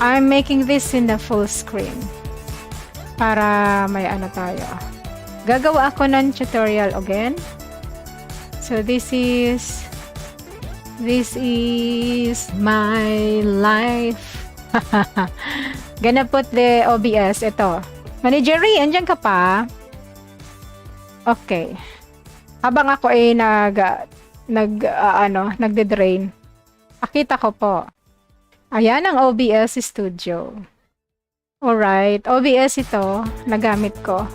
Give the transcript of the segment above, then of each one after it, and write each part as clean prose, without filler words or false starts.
I'm making this in the full screen. Para may ano tayo. Gagawa ako ng tutorial again. So this is my life. Gonna put the OBS. Ito. Managery, andyan ka pa? Okay. Habang ako ay nagde-drain. Pakita ko po. Ayan ang OBS Studio. Alright, OBS ito, nagamit ko.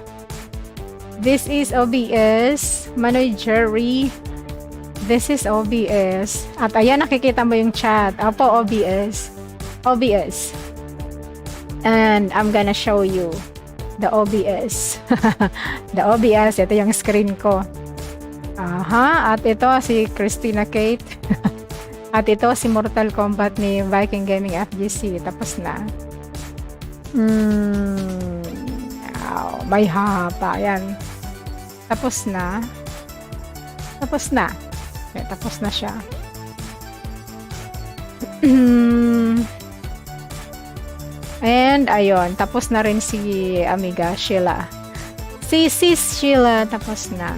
This is OBS, Managery. This is OBS. At ayan, nakikita mo yung chat. Opo, OBS. OBS. And I'm gonna show you the OBS. The OBS, ito yung screen ko. Aha, at ito si Christina Kate. At ito si Mortal Kombat ni Viking Gaming FGC. Tapos na. May hapa. Ayan. Tapos na. Tapos na. Okay, tapos na siya. And ayun, tapos na rin si Amiga Sheila. Si Sis Sheila, tapos na.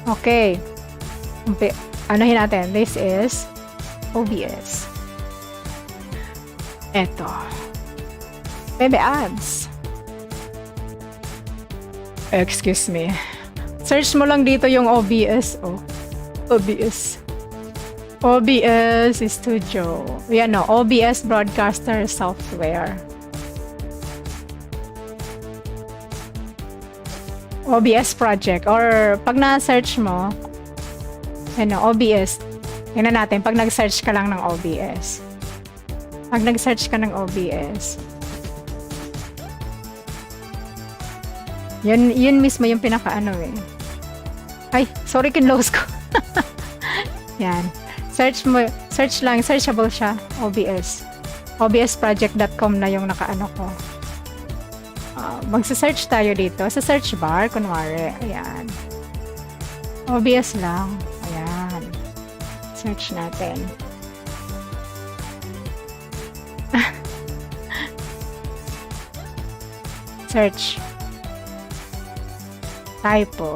Okay. Anuhin natin. This is OBS. Eto. Baby ads. Excuse me. Search mo lang dito yung OBS. Oh. OBS. OBS Studio. Yan o. OBS Broadcaster Software. OBS Project. Or pag na-search mo, ano, OBS. Tingnan natin. Pag nag-search ka lang ng OBS. Pag nag-search ka ng OBS. Yun mismo yung pinaka-ano eh. Ay, sorry, kinlose ko. Yan. Search lang, searchable siya, OBS. obsproject.com na yung nakaano ko. Magsa-search tayo dito sa search bar, kunwari. Ayan. OBS lang. Ayan. Search natin. Search. Typo.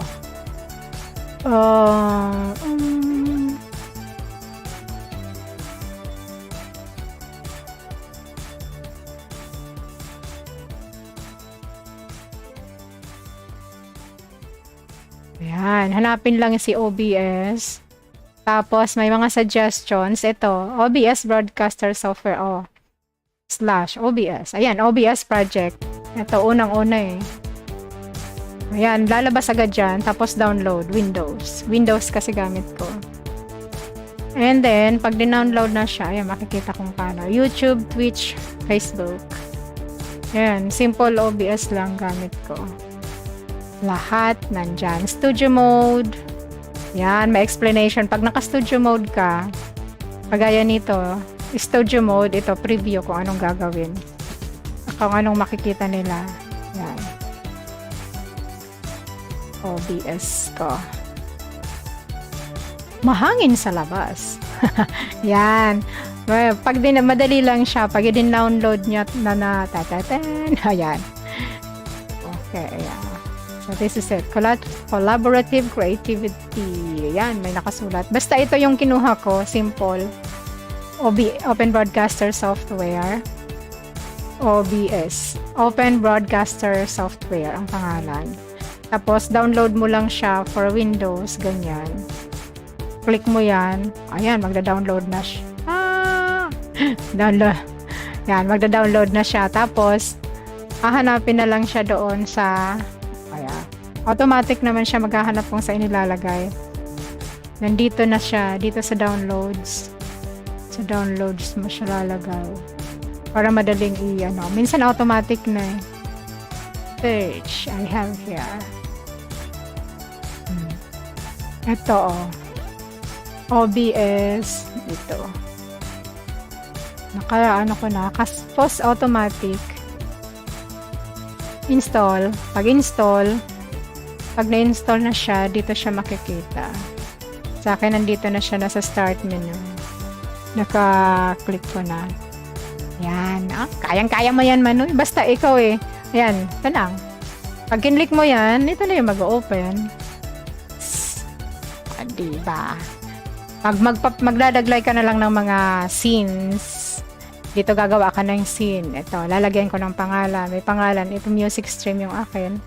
Ayan, hanapin lang si OBS. Tapos, may mga suggestions. Ito, OBS Broadcaster Software. / OBS. Ayan, OBS Project. Ito, unang-una eh. Ayan, lalabas agad dyan. Tapos, download. Windows. Windows kasi gamit ko. And then, pag din-download na siya, ayan, makikita kung paano. YouTube, Twitch, Facebook. Ayan, simple OBS lang gamit ko. Lahat nandyan. Studio mode. Yan, may explanation. Pag naka-studio mode ka, pagaya nito, studio mode, ito, preview kung anong gagawin. Kung anong makikita nila. Yan. OBS ko. Mahangin sa labas. Yan. Pag madali lang siya, pag i-download nyo na ayan. Okay, ayan. So, this is it. Collaborative creativity. Yan, may nakasulat. Basta ito yung kinuha ko. Simple. Open Broadcaster Software. OBS. Open Broadcaster Software ang pangalan. Tapos, download mo lang siya for Windows. Ganyan. Click mo yan. Ayan, magda-download na siya. Download. Yan, magda-download na siya. Tapos, hahanapin na lang siya doon sa automatic naman siya maghahanap kung saan nilalagay. Nandito na siya, dito sa downloads. Sa downloads mo siya lalagay. Para madaling i-ano. Minsan automatic na eh. Search, I have here. Ito OBS. Ito. Ano ko na. Post automatic. Install. Pag-install, pag na-install na siya, dito siya makikita. Sa akin, nandito na siya, nasa start menu. Naka-click ko na. Yan. Kayang-kaya mo yan, Manoy. Basta ikaw eh. Yan. Ito lang. Pag kinlik mo yan, ito na yung mag-open. Diba? Magdadaglay ka na lang ng mga scenes. Dito gagawa ka ng scene. Ito, lalagyan ko ng pangalan. May pangalan. Ito music stream yung akin.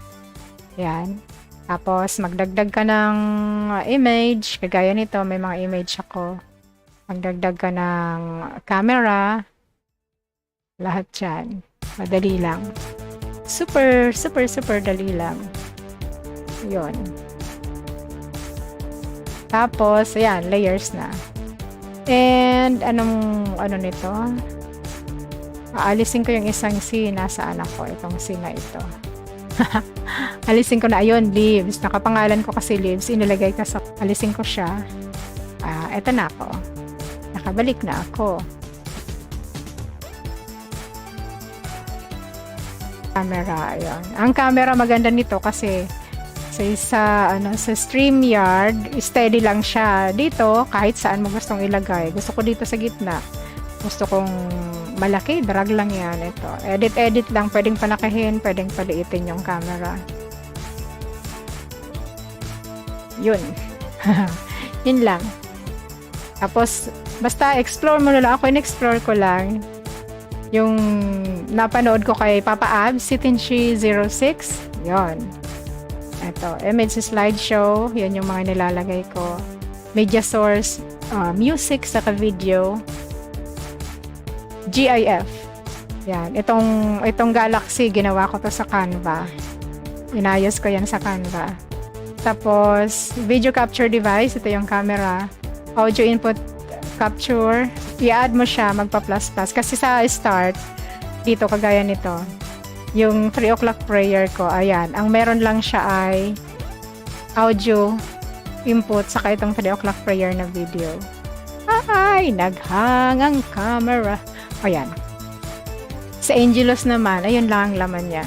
Yan. Tapos, magdagdag ka ng image. Kagaya nito, may mga image ako. Magdagdag ka ng camera. Lahat yan. Madali lang. Super dali lang. Yun. Tapos, ayan, layers na. And, ano nito? Aalisin ko yung isang scene. Nasaan ako? Itong scene na ito. Alisin ko na. Ayun, leaves. Nakapangalan ko kasi leaves. Inilagay ko sa... Alisin ko siya. Eto na ako. Nakabalik na ako. Camera, ayun. Ang camera maganda nito kasi sa StreamYard, steady lang siya. Dito, kahit saan mo gustong ilagay. Gusto ko dito sa gitna. Gusto kong malaki, drag lang yan. Ito. Edit lang. Pwedeng palakihin, pwedeng paliitin yung camera. Yun. Yun lang. Tapos, basta explore mo na lang. Ako in-explore ko lang yung napanood ko kay Papa Abs, Sitinshi06. Yun. Ito, image slideshow. Yan yung mga nilalagay ko. Media source, music, saka video. GIF. Yan. Itong Galaxy, ginawa ko to sa Canva. Inayos ko yan sa Canva. Tapos, video capture device. Ito yung camera. Audio input capture. I-add mo siya, magpa-plus plus. Kasi sa start, dito kagaya nito, yung 3 o'clock prayer ko, ayan. Ang meron lang siya ay audio input, saka itong 3 o'clock prayer na video. Ay, naghang ang camera. Ayan. Sa Angelos naman, ayun lang ang laman niya.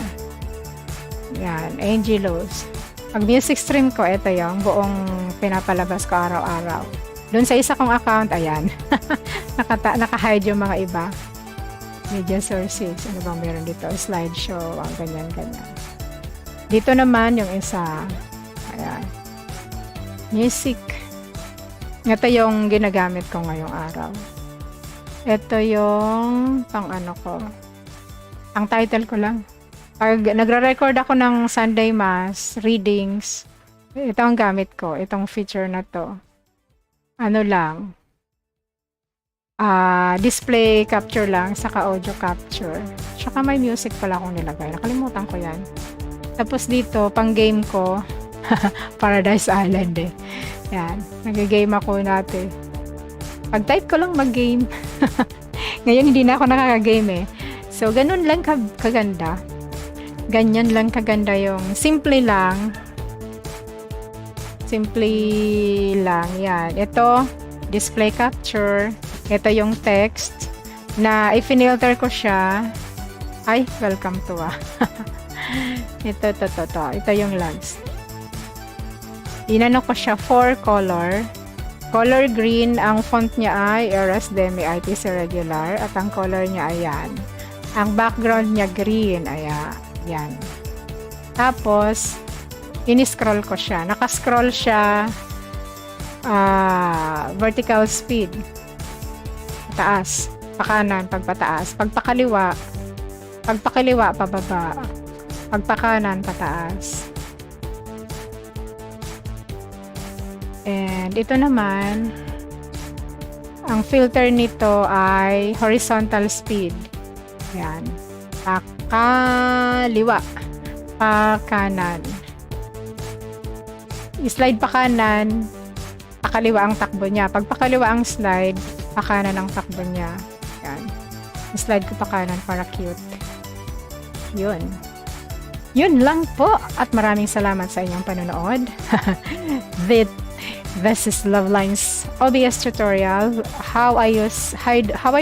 Yan, Angelos. Pag music stream ko, ito yung buong pinapalabas ko araw-araw. Doon sa isa kong account, ayan. Naka-hide yung mga iba. Media sources. Ano bang meron dito? Slideshow. Ganyan. Dito naman yung isa. Ayan. Music. Ito yung ginagamit ko ngayong araw. Ito yung pang-ano ko. Ang title ko lang. Pag nagre-record ako ng Sunday Mass, readings, ito ang gamit ko. Itong feature na to. Ano lang. Display capture lang, saka audio capture. Saka may music pala akong nilagay. Nakalimutan ko yan. Tapos dito, pang game ko, Paradise Island eh. Yan. Nag-game ako natin. Pag-type ko lang mag-game. Ngayon, hindi na ako nakaka-game eh. So, ganun lang kaganda. Ganyan lang kaganda yung simple lang. Simple lang. Yan. Ito, display capture. Ito yung text na i-filter ko siya. Ay, welcome to Ito. Ito yung logs. Inano ko siya 4 color. Color green. Ang font niya ay Eras Demi ITC Regular. At ang color niya ay yan. Ang background niya green. Ayan. Yan. Tapos, in-scroll ko siya. Naka-scroll siya vertical speed. Taas, pakanan, pagpataas. Pagpakaliwa, pababa. Pagpakanan, pataas. And ito naman, ang filter nito ay horizontal speed. Yan. Pakaliwa, pakanan. I-slide pakanan, pakaliwa ang takbo niya. Pag pakaliwa ang slide, pakanan ang takbo niya. Yan. I-slide ko pakanan para cute. Yun. Yun lang po. At maraming salamat sa inyong panonood. This is Luvlines OBS tutorial. How I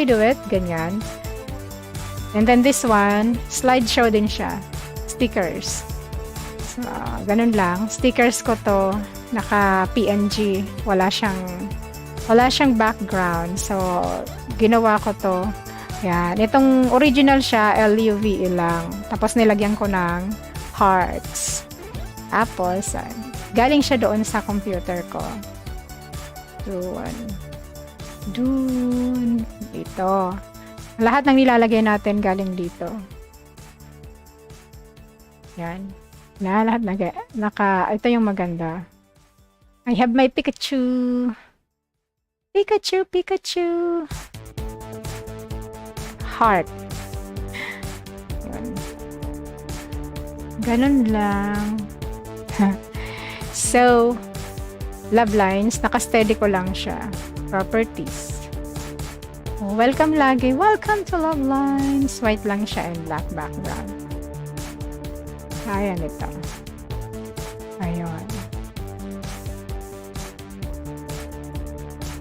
do it. Ganyan. And then this one, slideshow din siya. Stickers. So, ganun lang. Stickers ko to, naka PNG. Wala siyang background. So, ginawa ko to Yan. Itong original siya, LUVE lang. Tapos nilagyan ko ng hearts. Tapos, galing siya doon sa computer ko. Doon. Dito. Lahat ng nilalagay natin galing dito. Yan. Lahat ito yung maganda. I have my Pikachu. Pikachu. Heart. Yan. Ganun lang. So, Luvlines, naka-steady ko lang siya. Properties. Welcome lagi. Welcome to Luvlines. White lang siya and black background. Ayan ito. Ayun.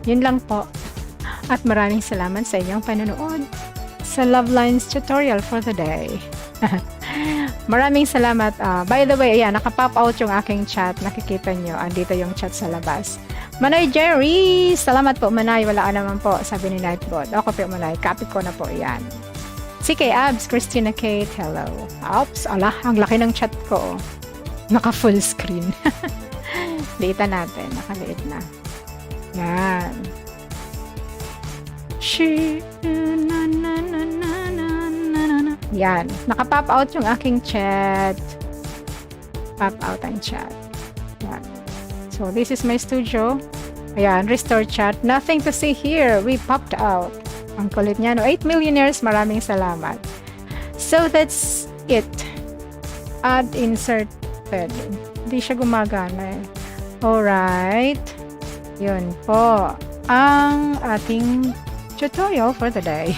Yun lang po. At maraming salamat sa inyong panonood sa Luvlines tutorial for the day. Maraming salamat. By the way, ayan, nakapop out yung aking chat. Nakikita nyo, andito yung chat sa labas. Manay Jerry! Salamat po, Manay. Wala ka naman po, sabi ni Nightbot. Ako po, Manay. Copy ko na po, yan. CK Abs, Christina Kate, hello. Oops, ala, ang laki ng chat ko. Naka full screen. Liitan natin, nakaliit na. Yan. Yan. Naka-pop out yung aking chat. Pop out ang chat. Yan. So, this is my studio. Ayan, restore chat. Nothing to see here. We popped out. Ang kulit niya, no? 8 millionaires. Maraming salamat. So, that's it. Add inserted. Hindi siya gumagana eh. Alright. Yun po. Ang ating tutorial for the day.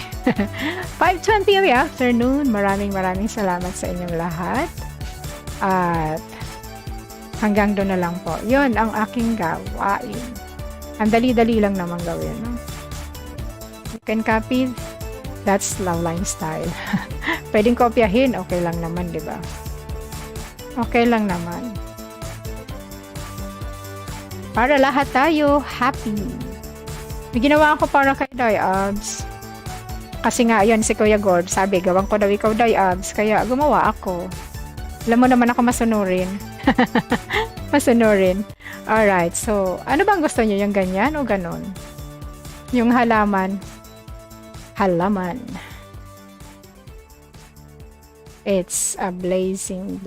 5:20 in the afternoon. Maraming salamat sa inyong lahat. At hanggang doon na lang po. Yun ang aking gawain. Ang dali-dali lang naman gawin. No? You can copy. That's Loveline style. Pwedeng kopyahin. Okay lang naman, di ba? Okay lang naman. Para lahat tayo happy. May ginawa ako para kay Diabs. Kasi nga, yun si Kuya Gord. Sabi, gawang ko daw ikaw Diabs. Kaya gumawa ako. Alam mo naman ako masunurin. Masunurin. Alright, so, ano bang gusto niyo? Yung ganyan o ganon? Yung halaman. Halaman. It's a blazing.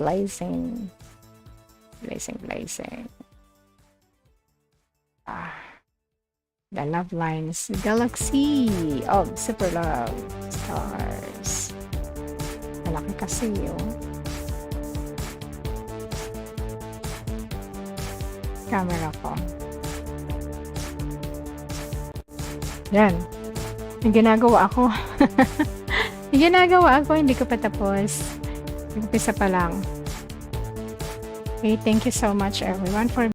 The Luvlines Galaxy of Super Love Stars. Malaki kasi yun. Camera ko. Yan. Yung ginagawa ako. Hindi ko pa tapos. Umpisa pa lang. Okay, thank you so much everyone for